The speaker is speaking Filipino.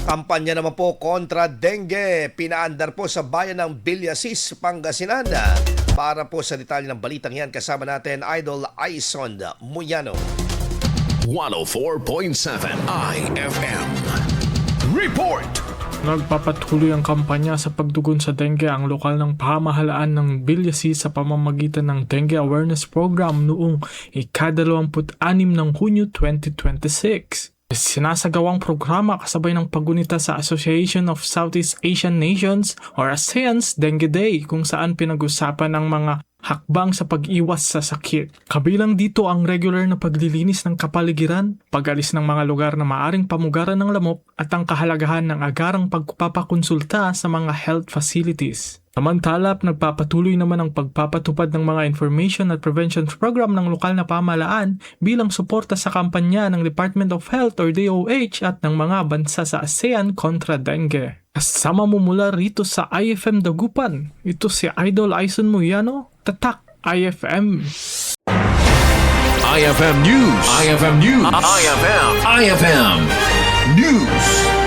Kampanya naman po kontra dengue, pinaandar po sa bayan ng Villasis, Pangasinan. Para po sa detalye ng balitang yan, kasama natin Idol Aison Muyano. 104.7 IFM. Report! Nagpapatuloy ang kampanya sa pagtugon sa dengue ang lokal ng pamahalaan ng Villasis sa pamamagitan ng Dengue Awareness Program noong ika-26 ng Hunyo 2026. Sinasagawang programa kasabay ng paggunita sa Association of Southeast Asian Nations or ASEAN's Dengue Day kung saan pinag-usapan ang mga hakbang sa pag-iwas sa sakit. Kabilang dito ang regular na paglilinis ng kapaligiran, pag-alis ng mga lugar na maaring pamugaran ng lamok at ang kahalagahan ng agarang pagpapakonsulta sa mga health facilities. Samantala, nagpapatuloy naman ang pagpapatupad ng mga information at prevention program ng lokal na pamahalaan bilang suporta sa kampanya ng Department of Health or DOH at ng mga bansa sa ASEAN kontra dengue. Kasama mo mula rito sa IFM Dagupan, ito si Idol Aison Muyano, Tatak IFM. IFM News. IFM News. IFM News.